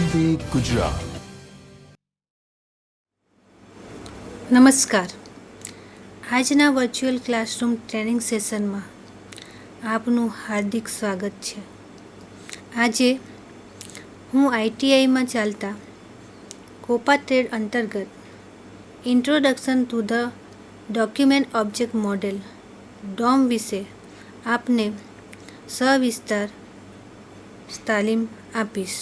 બોમ્બે ગુજરાત. નમસ્કાર. આજના virtual classroom training સેશનમાં આપનું હાર્દિક સ્વાગત છે. આજે હું ITIમાં ચાલતા કોપા ટ્રેડ અંતર્ગત introduction to the document object model DOM વિશે આપને સવિસ્તાર તાલીમ આપીશ.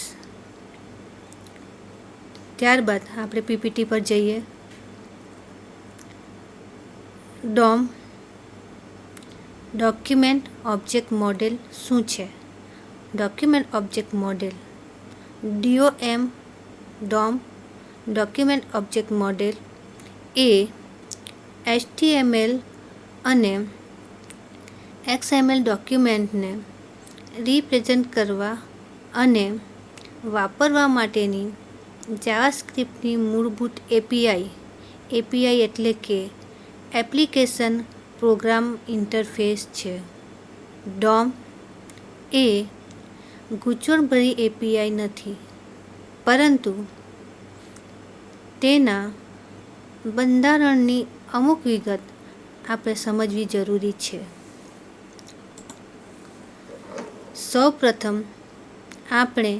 ત્યારબાદ આપણે PPT પર જઈએ. DOM ડોક્યુમેન્ટ ઓબ્જેક્ટ મોડેલ શું છે? Document object model DOM document object model એ HTML અને XML ડોક્યુમેન્ટને રિપ્રેઝન્ટ કરવા અને વાપરવા માટેની જાવાસ્ક્રિપ્ટની મૂળભૂત API એટલે કે એપ્લિકેશન પ્રોગ્રામ ઇન્ટરફેસ છે. DOM એ ગૂંચવણભરી API નથી, પરંતુ તેના બંધારણની અમુક વિગત આપણે સમજવી જરૂરી છે. સૌપ્રથમ આપણે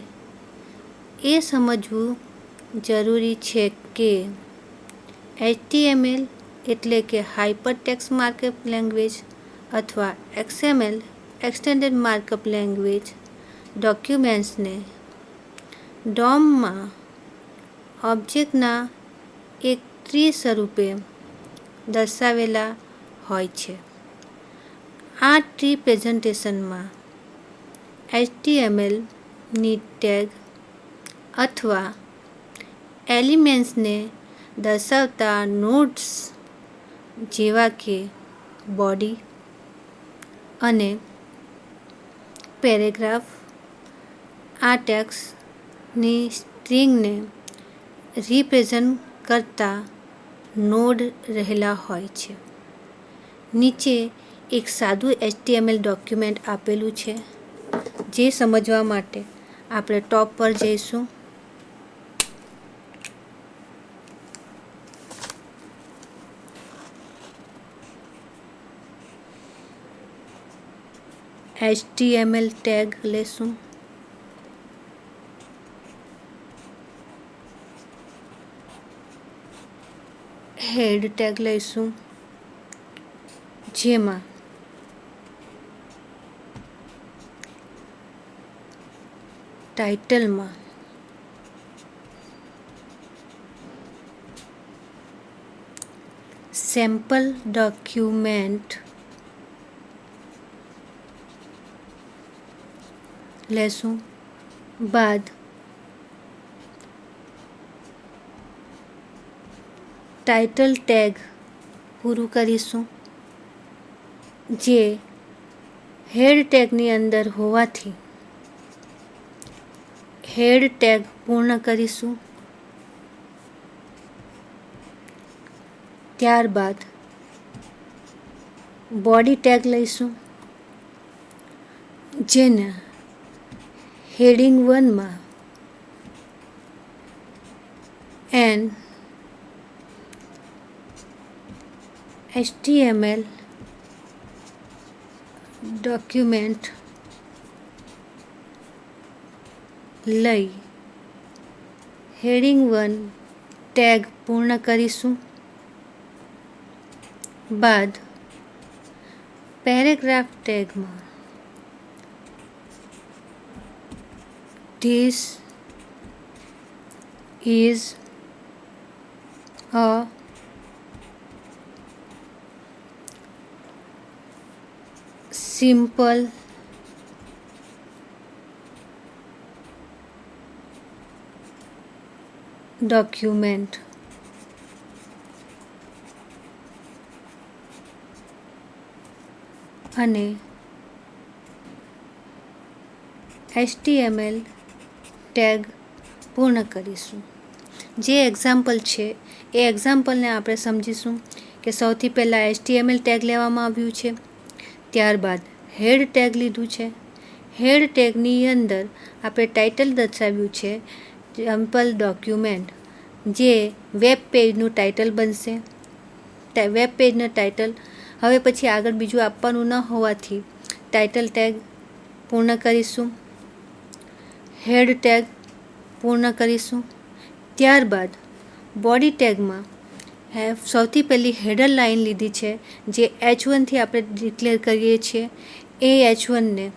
એ સમજવું જરૂરી છે કે HTML એટલે કે હાયપરટેક્સ્ટ માર્કઅપ લેંગ્વેજ અથવા XML એક્સટેન્ડેડ માર્કઅપ લેંગ્વેજ ડોક્યુમેન્ટ્સને DOMમાં ઓબ્જેક્ટના એક ટ્રી સ્વરૂપે દર્શાવેલા હોય છે. આ ટ્રી પ્રેઝન્ટેશનમાં HTMLની ટેગ અથવા એલિમેન્ટ્સને દર્શાવતા નોડ્સ જેવા કે બોડી અને પેરેગ્રાફ આ ટેક્સ્ટની સ્ટ્રિંગને રિપ્રેઝન્ટ કરતા નોડ રહેલા હોય છે. નીચે એક સાદું HTML ડોક્યુમેન્ટ આપેલું છે, જે સમજવા માટે આપણે ટોપ પર જઈશું. HTML ટેગ લેશું. હેડ ટેગ લઈશું, જેમાં ટાઇટલમાં સેમ્પલ ડોક્યુમેન્ટ લેશું. બાદ ટાઇટલ ટેગ પૂરું કરીશું, જે હેડ ટેગની અંદર હોવાથી હેડ ટેગ પૂર્ણ કરીશું. ત્યારબાદ બોડી ટેગ લઈશું, જેને હેડિંગ 1માં એન HTML ડોક્યુમેન્ટ લઈ હેડિંગ 1 ટેગ પૂર્ણ કરીશું. બાદ પેરેગ્રાફ ટેગમાં This is a simple document અને HTML ટેગ પૂર્ણ કરીશું. જે એક્ઝામ્પલ છે એ એક્ઝામ્પલને આપણે સમજીશું કે સૌથી પહેલાં HTML ટેગ લેવામાં આવ્યું છે, ત્યારબાદ હેડ ટેગ લીધું છે. હેડ ટેગની અંદર આપણે ટાઇટલ દર્શાવ્યું છે, સેમ્પલ ડોક્યુમેન્ટ જે વેબ પેજનું ટાઇટલ બનશે. વેબ પેજનું ટાઇટલ હવે પછી આગળ બીજું આપવાનું ન હોવાથી ટાઇટલ ટેગ પૂર્ણ કરીશું. હેડ ટેગ પૂર્ણ કરીશું. ત્યારબાદ બોડી ટેગમાં સૌથી પહેલી હેડર લાઇન લીધી છે જે H1થી આપણે ડિક્લેર કરીએ છીએ. એ H1ને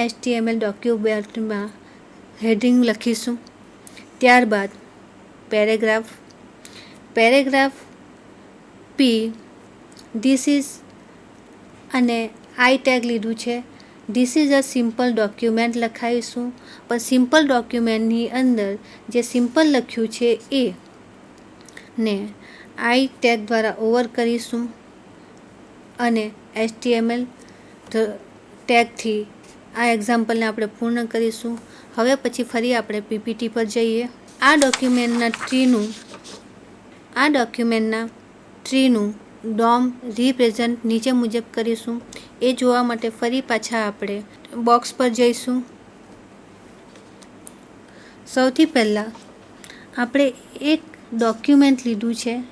HTML ડોક્યુમેન્ટમાં હેડિંગ લખીશું. ત્યારબાદ પેરેગ્રાફ P ધીસ ઇઝ અને આઈ ટેગ લીધું છે. This is a simple document લખાવીશું. પણ સિમ્પલ ડોક્યુમેન્ટની અંદર જે સિમ્પલ લખ્યું છે એ ને આઈ ટેગ દ્વારા ઓવર કરીશું અને HTML ટેગથી આ એક્ઝામ્પલને આપણે પૂર્ણ કરીશું. હવે પછી ફરી આપણે PPT પર જઈએ. આ ડોક્યુમેન્ટના ટ્રીનું DOM રિપ્રેઝન્ટ નીચે મુજબ કરીશું. એ જોવા માટે ફરી પાછા આપણે બોક્સ પર જઈશું. સૌથી પહેલાં આપણે એક ડોક્યુમેન્ટ લીધું છે.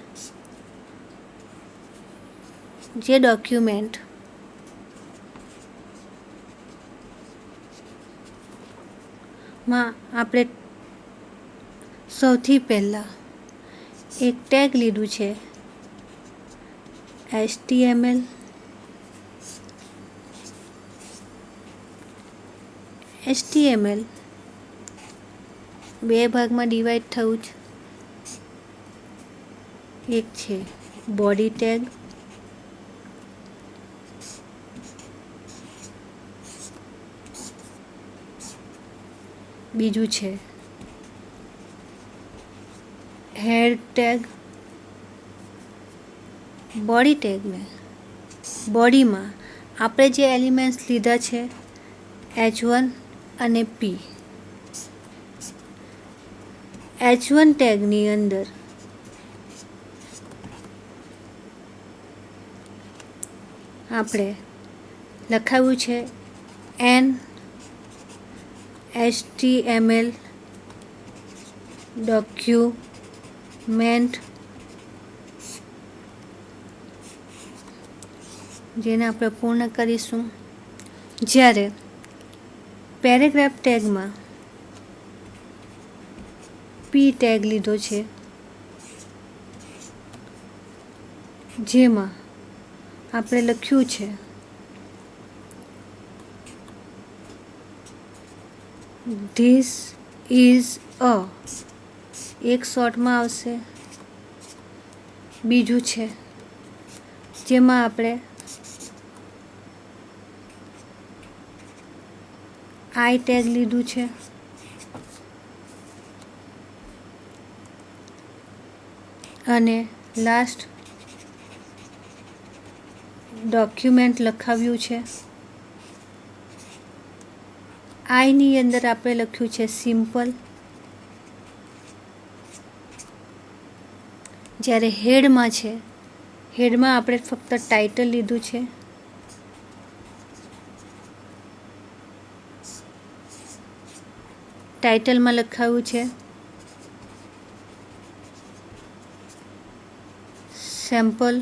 જે ડોક્યુમેન્ટમાં આપણે સૌથી પહેલાં એક ટેગ લીધું છે HTML. HTML બે ભાગમાં ડિવાઈડ થયું છે. એક છે બોડી ટેગ, બીજું છે હેડ ટેગ. બોડી ટેગને બોડીમાં આપણે જે એલિમેન્ટ્સ લીધા છે H1 અને P. H1 ટેગની અંદર આપણે લખાવ્યું છે HTML ડોક્યુમેન્ટ, જેને આપણે પૂર્ણ કરીશું. જ્યારે પેરેગ્રાફ ટેગમાં P ટેગ લીધો છે, જેમાં આપણે લખ્યું છે ધીસ ઇઝ અ, એક શોર્ટમાં આવશે. બીજું છે જેમાં આપણે આઈ ટેગ લીધું છે. અને લાસ્ટ ડોક્યુમેન્ટ લખાવ્યું છે. આઈની અંદર આપણે લખ્યું છે સિમ્પલ. જ્યારે હેડમાં છે, હેડમાં આપણે ફક્ત ટાઇટલ લીધું છે. ટાઇટલમાં લખાવ્યું છે સેમ્પલ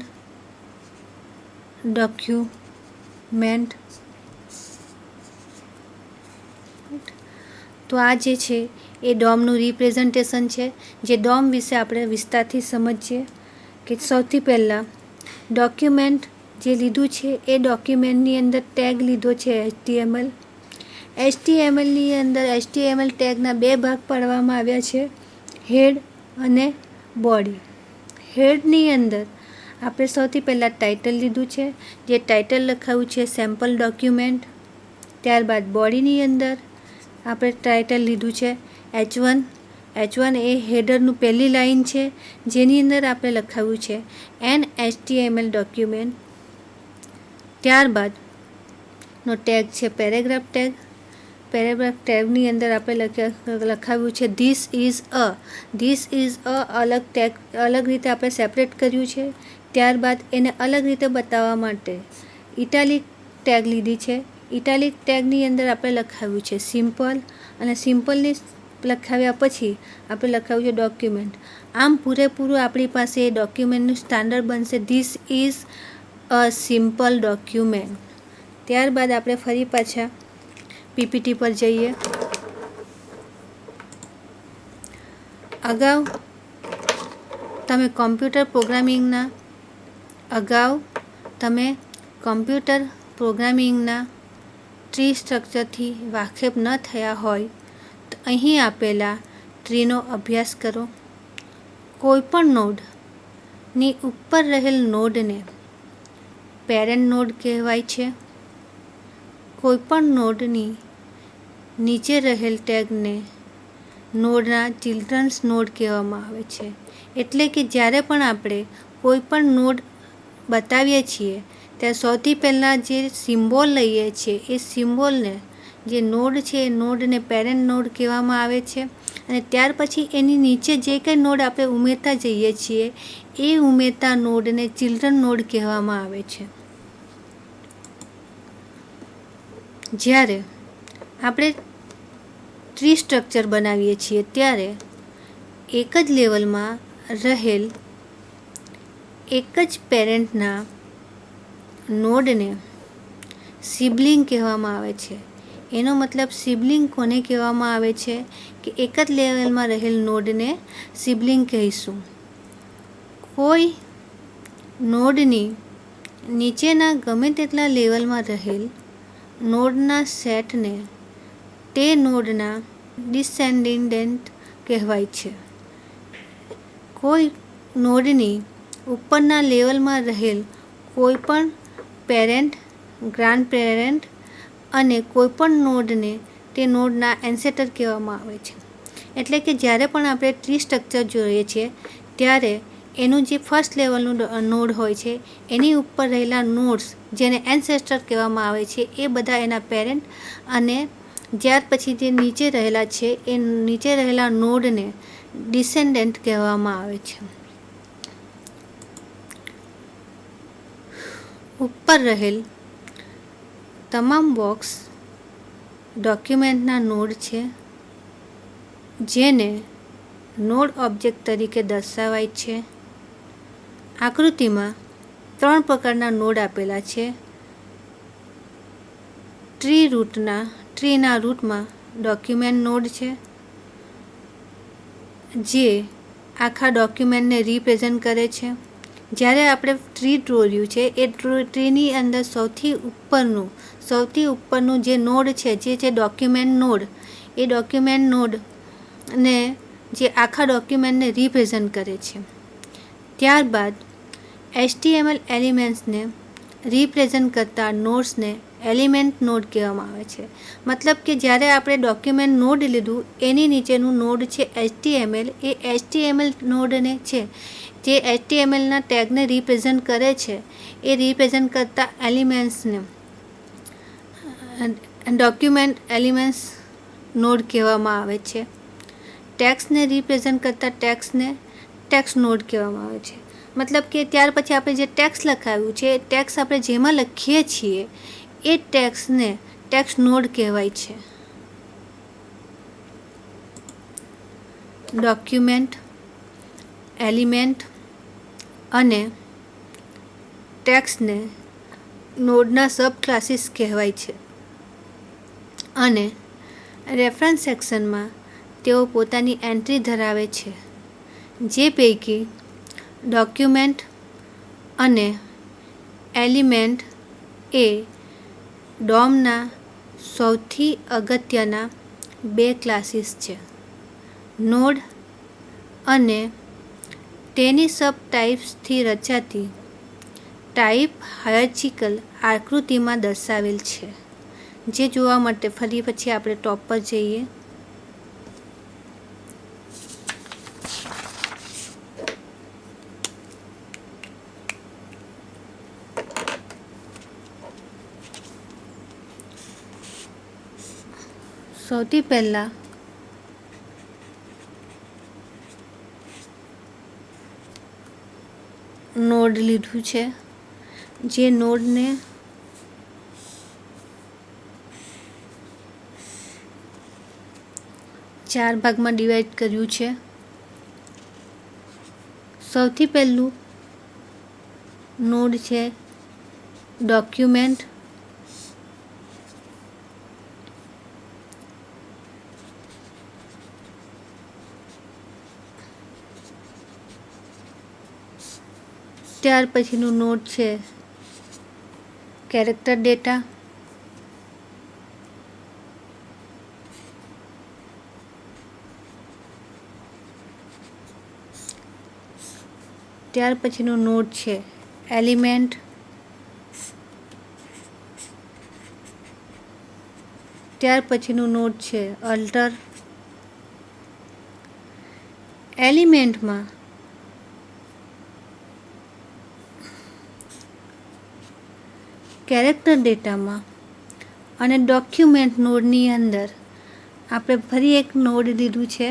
ડોક્યુમેન્ટ. તો આ જે છે એ DOMનું રિપ્રેઝન્ટેશન છે. જે DOM વિશે આપણે વિસ્તારથી સમજીએ કે સૌથી પહેલાં ડોક્યુમેન્ટ જે લીધું છે એ ડોક્યુમેન્ટની અંદર ટેગ લીધો છે HTML. HTMLની અંદર HTML ટેગના બે ભાગ પાડવામાં આવ્યા છે, હેડ અને બોડી. હેડની અંદર આપણે સૌથી પહેલાં ટાઇટલ લીધું છે, જે ટાઇટલ લખાવ્યું છે સેમ્પલ ડોક્યુમેન્ટ. ત્યારબાદ બોડીની અંદર આપણે ટાઇટલ લીધું છે H1. H1 એ હેડરનું પહેલી લાઇન છે, જેની અંદર આપણે લખાવ્યું છે HTML ડોક્યુમેન્ટ. ત્યારબાદનો ટેગ છે પેરેગ્રાફ ટેગ. પેરેગ્રાફ ટેગની અંદર આપણે લખાવ્યું છે this is a. This is અ અલગ ટેગ, અલગ રીતે આપણે સેપરેટ કર્યું છે. ત્યારબાદ એને અલગ રીતે બતાવવા માટે ઇટાલિક ટેગ લીધી છે. ઇટાલિક ટેગની અંદર આપણે લખાવ્યું છે સિમ્પલ, અને સિમ્પલની લખાવ્યા પછી આપણે લખાવ્યું છે ડોક્યુમેન્ટ. આમ પૂરેપૂરું આપણી પાસે એ ડોક્યુમેન્ટનું સ્ટાન્ડર્ડ બનશે. This is a simple document. ત્યારબાદ આપણે ફરી પાછા પીપીટી પર જઈએ. અગાઉ તમે કમ્પ્યુટર પ્રોગ્રામિંગના ટ્રી સ્ટ્રક્ચરથી વાકેફ ન થયા હોય તો અહીં આપેલા ટ્રીનો અભ્યાસ કરો. કોઈપણ નોડની ઉપર રહેલ નોડને પેરેન્ટ નોડ કહેવાય છે. કોઈપણ નોડની નીચે રહેલ ટેગને નોડના ચિલ્ડ્રન્સ નોડ કહેવામાં આવે છે. એટલે કે જ્યારે પણ આપણે કોઈપણ નોડ બતાવીએ છીએ ત્યારે સૌથી પહેલાં જે સિમ્બોલ લઈએ છીએ એ સિમ્બોલને જે નોડ છે એ નોડને પેરેન્ટ નોડ કહેવામાં આવે છે. અને ત્યાર પછી એની નીચે જે કંઈ નોડ આપણે ઉમેરતા જઈએ છીએ એ ઉમેરતા નોડને ચિલ્ડ્રન નોડ કહેવામાં આવે છે. જ્યારે આપણે ટ્રી સ્ટ્રક્ચર બનાવીએ છીએ ત્યારે એક જ લેવલમાં રહેલ એક જ પેરેન્ટના નોડને સિબલિંગ કહેવામાં આવે છે. એનો મતલબ સિબલિંગ કોને કહેવામાં આવે છે કે એક જ લેવલમાં રહેલ નોડને સિબલિંગ કહીશું. કોઈ નોડની નીચેના ગમે તેટલા લેવલમાં રહેલ નોડના સેટને તે નોડના ડિસેન્ડિડન્ટ કહેવાય છે. કોઈ નોડની ઉપરના લેવલમાં રહેલ કોઈપણ પેરેન્ટ, ગ્રાન્ડ પેરેન્ટ અને કોઈપણ નોડને તે નોડના એન્સેટર કહેવામાં આવે છે. એટલે કે જ્યારે પણ આપણે ટ્રી સ્ટ્રક્ચર જોઈએ છીએ ત્યારે એનું જે ફર્સ્ટ લેવલનું નોડ હોય છે એની ઉપર રહેલા નોડ્સ જેને એન્સેસ્ટર કહેવામાં આવે છે એ બધા એના પેરેન્ટ અને ત્યાર પછી જે નીચે રહેલા છે એ નીચે રહેલા નોડને ડિસેન્ડન્ટ કહેવામાં આવે છે. ઉપર રહેલ તમામ બોક્સ ડોક્યુમેન્ટના નોડ છે જેને નોડ ઓબ્જેક્ટ તરીકે દર્શાવાય છે. આકૃતિમાં 3 પ્રકારના નોડ આપેલા છે. ટ્રીના રૂટમાં ડોક્યુમેન્ટ નોડ છે જે આખા ડોક્યુમેન્ટને રિપ્રેઝન્ટ કરે છે. જ્યારે આપણે ટ્રી દોર્યું છે એ ટ્રીની અંદર સૌથી ઉપરનું જે નોડ છે જે છે ડોક્યુમેન્ટ નોડ, એ ડોક્યુમેન્ટ નોડને જે આખા ડોક્યુમેન્ટને રિપ્રેઝન્ટ કરે છે. ત્યારબાદ HTML એલિમેન્ટ્સને રિપ્રેઝન્ટ કરતા નોડ્સને એલિમેન્ટ નોડ કહેવામાં આવે છે. મતલબ કે જ્યારે આપણે ડોક્યુમેન્ટ નોડ લીધું એની નીચેનું નોડ છે HTML, એ HTML નોડને છે જે HTMLના ટેગને રિપ્રેઝન્ટ કરે છે એ રિપ્રેઝન્ટ કરતા એલિમેન્ટ્સને ડોક્યુમેન્ટ એલિમેન્ટ્સ નોડ કહેવામાં આવે છે. ટેક્સ્ટને રિપ્રેઝન્ટ કરતા ટેક્સ્ટને ટેક્સ્ટ નોડ કહેવામાં આવે છે. મતલબ કે ત્યાર પછી આપણે જે ટેક્સ્ટ લખાવ્યું છે એ ટેક્સ્ટ આપણે જેમાં લખીએ છીએ એ ટેક્સ્ટને ટેક્સ્ટ નોડ કહેવાય છે. ડોક્યુમેન્ટ, એલિમેન્ટ અને ટેક્સ્ટને નોડના સબ ક્લાસીસ કહેવાય છે અને રેફરન્સ સેક્શનમાં તેઓ પોતાની એન્ટ્રી ધરાવે છે. જે પૈકી ડોક્યુમેન્ટ અને એલિમેન્ટ એ ડોમના સૌથી અગત્યના 2 ક્લાસીસ છે. નોડ અને તેની સબ ટાઇપ્સથી રચાતી ટાઇપ હાયરાર્ચિકલ આકૃતિમાં દર્શાવેલ છે. જે જોવા માટે ફરી પછી આપણે ટોપ પર જઈએ. સૌથી પહેલાં નોડ લીધું છે જે નોડને 4 ભાગમાં ડિવાઈડ કર્યું છે. સૌથી પહેલું નોડ છે ડોક્યુમેન્ટ. ત્યાર પછીનું નોડ છે કેરેક્ટર ડેટા. ત્યાર પછીનું નોડ છે એલિમેન્ટ. ત્યાર પછીનું નોડ છે અલ્ટર. એલિમેન્ટમાં કેરેક્ટર ડેટામાં અને ડોક્યુમેન્ટ નોડની અંદર આપણે ફરી એક નોડ લીધું છે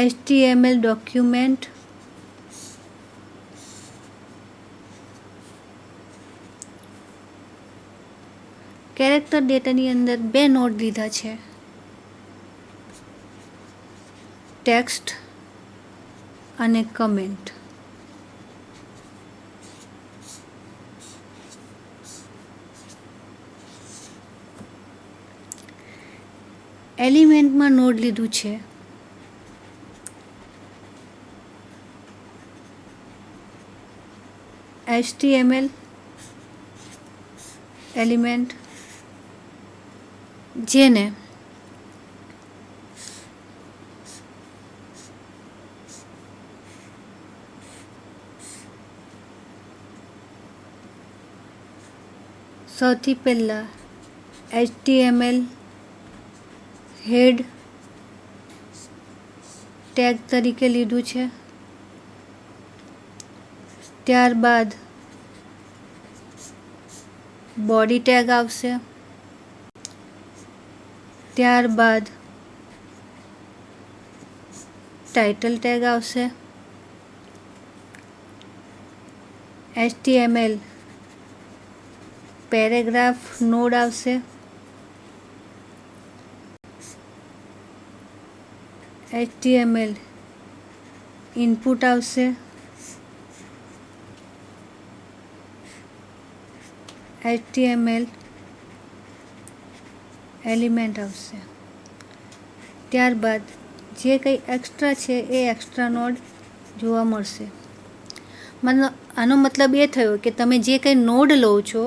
HTML ડોક્યુમેન્ટ. કેરેક્ટર ડેટાની અંદર 2 નોડ લીધા છે ટેક્સ્ટ અને કમેન્ટ. એલિમેન્ટમાં નોડ લીધું છે HTML એલિમેન્ટ, જેને સૌથી પહેલાં HTML હેડ ટેગ તરીકે લીધું છે. ત્યારબાદ બોડી ટેગ આવશે. ત્યારબાદ ટાઇટલ ટેગ આવશે. HTML પેરેગ્રાફ નોડ આવશે. HTML ઇનપુટ આવશે. HTML એલિમેન્ટ આવશે. ત્યારબાદ જે કંઈ એક્સ્ટ્રા છે એ એક્સ્ટ્રા નોડ જોવા મળશે. આનો મતલબ એ થયો કે તમે જે કંઈ નોડ લો છો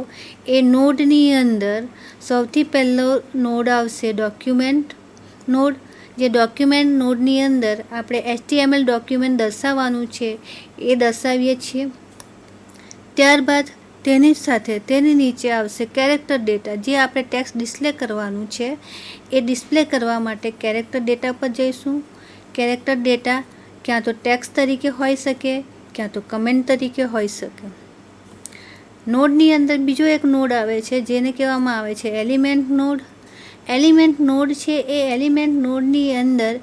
એ નોડની અંદર સૌથી પહેલો નોડ આવશે ડોક્યુમેન્ટ નોડ. જે ડોક્યુમેન્ટ નોડની અંદર આપણે HTML ડોક્યુમેન્ટ દર્શાવવાનું છે એ દર્શાવીએ છીએ. ત્યારબાદ તેની સાથે તેની નીચે આવશે કેરેક્ટર ડેટા, જે આપણે ટેક્સ્ટ ડિસ્પ્લે કરવાનું છે. એ ડિસ્પ્લે કરવા માટે કેરેક્ટર ડેટા પર જઈશું. કેરેક્ટર ડેટા ક્યાં તો ટેક્સ્ટ તરીકે હોઈ શકે, ક્યાં તો કમેન્ટ તરીકે હોઈ શકે. નોડની અંદર બીજો એક નોડ આવે છે જેને કહેવામાં આવે છે એલિમેન્ટ નોડ. એલિમેન્ટ નોડ છે એ એલિમેન્ટ નોડની અંદર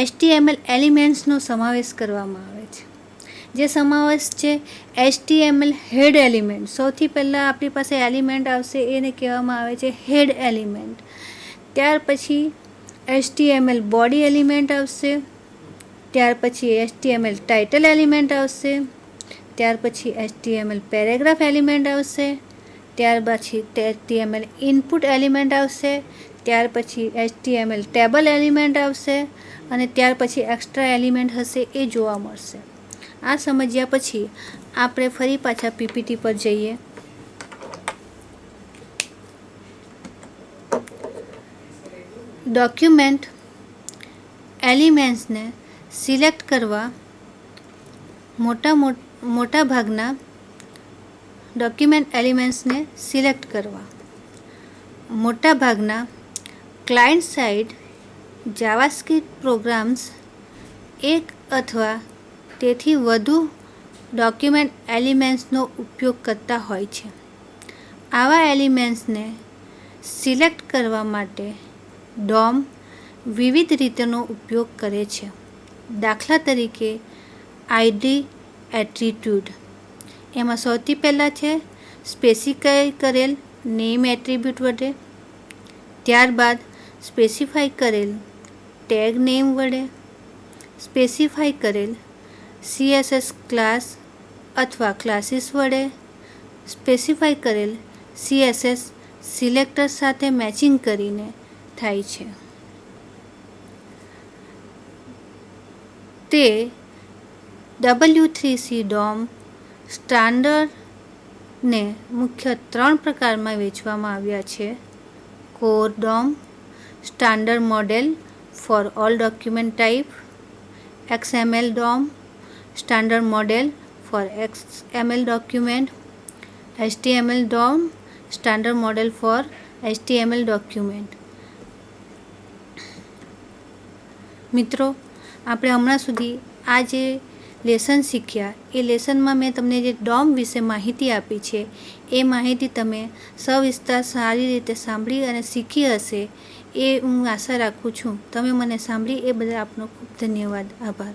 HTML એલિમેન્ટ્સનો સમાવેશ કરવામાં આવે છે. જે સમાવેશ છે HTML હેડ એલિમેન્ટ. સૌથી પહેલાં આપણી પાસે એલિમેન્ટ આવશે એને કહેવામાં આવે છે હેડ એલિમેન્ટ. ત્યાર પછી HTML બોડી એલિમેન્ટ આવશે. ત્યાર પછી HTML ટાઇટલ એલિમેન્ટ આવશે. ત્યાર પછી HTML પેરેગ્રાફ એલિમેન્ટ આવશે. ત્યાર પછી HTML ઇનપુટ એલિમેન્ટ આવશે. ત્યાર પછી HTML ટેબલ એલિમેન્ટ આવશે અને ત્યાર પછી એક્સ્ટ્રા એલિમેન્ટ હશે એ જોવા મળશે. આ સમજ્યા પછી આપણે ફરી પાછા PPT પર જઈએ. ડોક્યુમેન્ટ એલિમેન્ટ્સને સિલેક્ટ કરવા મોટા ભાગના ડોક્યુમેન્ટ એલિમેન્ટ્સને સિલેક્ટ કરવા મોટાભાગના ક્લાયન્ટ સાઇડ જાવાસ્ક્રિપ્ટ પ્રોગ્રામ્સ એક અથવા તેથી વધુ ડોક્યુમેન્ટ એલિમેન્ટ્સનો ઉપયોગ કરતા હોય છે. આવા એલિમેન્ટ્સને સિલેક્ટ કરવા માટે DOM વિવિધ રીતોનો ઉપયોગ કરે છે. દાખલા તરીકે ID એટ્રીટ્યુડ. એમાં સૌથી પહેલાં છે સ્પેસિફાઈ કરેલ નેમ એટ્રીબ્યુટ વડે. ત્યારબાદ સ્પેસિફાઈ કરેલ ટેગ નેમ વડે સ્પેસિફાઈ કરેલ CSS ક્લાસ અથવા ક્લાસીસ વડે સ્પેસિફાઈ કરેલ CSS સિલેક્ટર સાથે મેચિંગ કરીને થાય છે. તે W3C DOM સ્ટાન્ડર્ડને મુખ્ય 3 પ્રકારમાં વહેંચવામાં આવ્યા છે: core DOM, standard model for all document type, XML DOM, standard model for XML document, HTML DOM, standard model for HTML document. મિત્રો, આપણે હમણાં સુધી આ જે લેસન શીખ્યા એ લેસનમાં મેં તમને જે DOM વિશે માહિતી આપી છે એ માહિતી તમે સવિસ્તાર સારી રીતે સાંભળી અને શીખી હશે એ હું આશા રાખું છું. તમે મને સાંભળી એ બદલ આપનો ખૂબ ધન્યવાદ. આભાર.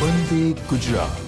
વંદે ગુજરાત.